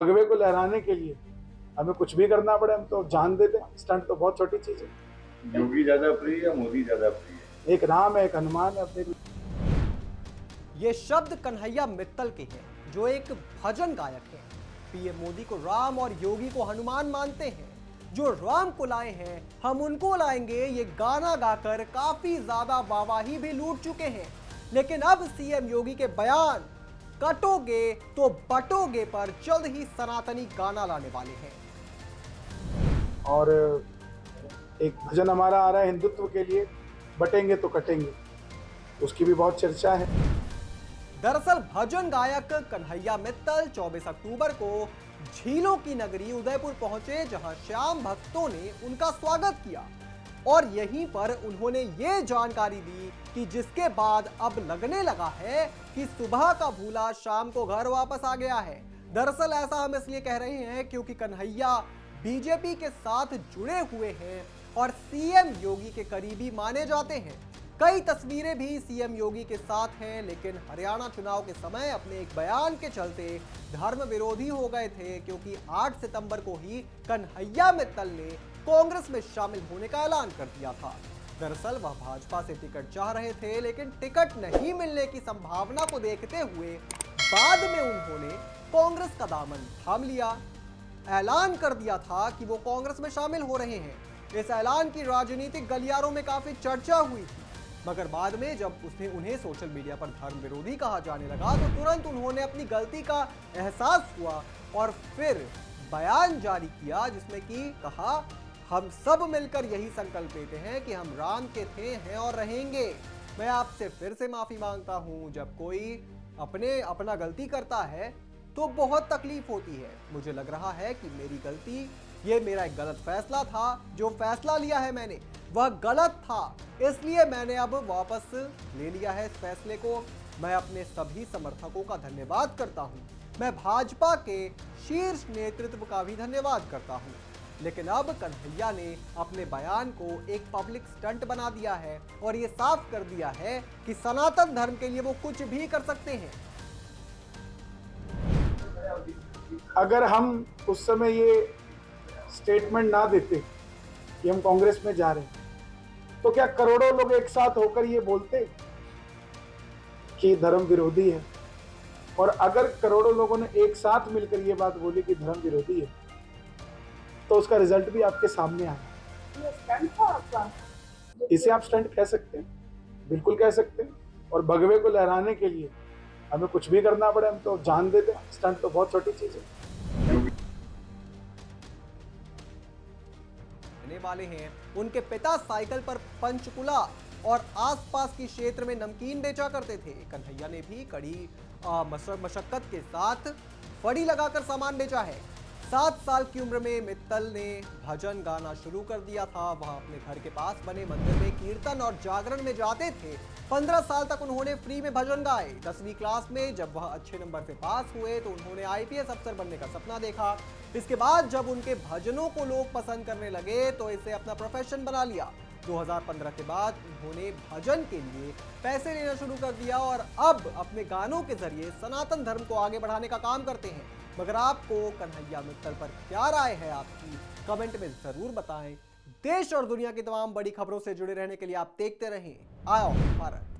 भगवे को लहराने के लिए हमें कुछ भी करना पड़े, हम तो जान दे दें। स्टंट तो बहुत छोटी चीज है। योगी ज्यादा प्रिय या मोदी ज्यादा प्रिय? एक राम है, एक हनुमान है अपने। ये शब्द कन्हैया मित्तल के हैं, जो एक भजन गायक हैं। पीएम मोदी को राम और योगी को हनुमान मानते हैं। जो राम को लाए हैं हम उनको लाएंगे, ये गाना गाकर काफी ज्यादा वाहवाही भी लूट चुके हैं। लेकिन अब सीएम योगी के बयान कटोगे तो बटोगे पर जल्द ही सनातनी गाना लाने वाले हैं। और एक भजन हमारा आ रहा है हिंदुत्व के लिए, बटेंगे तो कटेंगे, उसकी भी बहुत चर्चा है। दरअसल भजन गायक कन्हैया मित्तल 24 अक्टूबर को झीलों की नगरी उदयपुर पहुंचे, जहां श्याम भक्तों ने उनका स्वागत किया और यहीं पर उन्होंने ये जानकारी दी कि जिसके बाद अब लगने लगा है कि सुबह का भूला शाम को घर वापस आ गया है। दरअसल ऐसा हम इसलिए कह रहे हैं क्योंकि कन्हैया बीजेपी के साथ जुड़े हुए हैं और सीएम योगी के करीबी माने जाते हैं। कई तस्वीरें भी सीएम योगी के साथ हैं, लेकिन हरियाणा चुनाव के समय अपने एक बयान के चलते धर्म विरोधी हो गए थे, क्योंकि 8 सितंबर को ही कन्हैया मित्तल ने कांग्रेस में शामिल होने का ऐलान कर दिया था। दरअसल वह भाजपा से टिकट चाह रहे थे, लेकिन टिकट नहीं मिलने की संभावना को देखते हुए बाद में उन्होंने कांग्रेस का दामन थाम लिया। ऐलान कर दिया था कि वो कांग्रेस में शामिल हो रहे हैं। इस ऐलान की राजनीतिक गलियारों में काफी चर्चा हुई थी, मगर बाद में जब उन्हें सोशल मीडिया पर धर्म विरोधी कहा जाने लगा तो तुरंत उन्होंने अपनी गलती का एहसास हुआ और फिर बयान जारी किया, जिसमें कि कहा, हम सब मिलकर यही संकल्प लेते हैं कि हम राम के थे, हैं और रहेंगे। मैं आपसे फिर से माफी मांगता हूं। जब कोई अपना गलती करता है तो बहुत तकलीफ होती है। मुझे लग रहा है कि मेरी गलती, ये मेरा एक गलत फैसला था। जो फैसला लिया है मैंने वह गलत था, इसलिए मैंने अब वापस ले लिया है इस फैसले को। मैं अपने सभी समर्थकों का धन्यवाद करता हूं। मैं भाजपा के शीर्ष नेतृत्व का भी धन्यवाद करता हूं। लेकिन अब कन्हैया ने अपने बयान को एक पब्लिक स्टंट बना दिया है और ये साफ कर दिया है कि सनातन धर्म के लिए वो कुछ भी कर सकते हैं। अगर हम उस समय ये स्टेटमेंट ना देते कि हम कांग्रेस में जा रहे हैं, तो क्या करोड़ों लोग एक साथ होकर ये बोलते कि धर्म विरोधी है? और अगर करोड़ों लोगों ने एक साथ मिलकर ये बात बोली कि धर्म विरोधी है, तो उसका रिजल्ट भी आपके सामने आया। इसे आप स्टंट कह सकते हैं, बिल्कुल कह सकते हैं। और भगवे को लहराने के लिए हमें कुछ भी करना पड़े, हम तो जान दे दें। स्टंट तो बहुत छोटी चीज है। वाले हैं। उनके पिता साइकिल पर पंचकुला और आसपास के क्षेत्र में नमकीन बेचा करते थे। कन्हैया ने भी कड़ी मशक्कत के साथ फड़ी लगाकर सामान बेचा है। 7 साल की उम्र में मित्तल ने भजन गाना शुरू कर दिया था। वह अपने घर के पास बने मंदिर में कीर्तन और जागरण में जाते थे। 15 साल तक उन्होंने फ्री में भजन गाए। 10वीं क्लास में जब वह अच्छे नंबर से पास हुए तो उन्होंने आईपीएस अफसर बनने का सपना देखा। इसके बाद जब उनके भजनों को लोग पसंद करने लगे तो इसे अपना प्रोफेशन बना लिया। 2015 के बाद उन्होंने भजन के लिए पैसे लेना शुरू कर दिया और अब अपने गानों के जरिए सनातन धर्म को आगे बढ़ाने का काम करते हैं। मगर आपको कन्हैया मित्तल पर क्या राय है आपकी, कमेंट में जरूर बताएं। देश और दुनिया की तमाम बड़ी खबरों से जुड़े रहने के लिए आप देखते रहें आया भारत।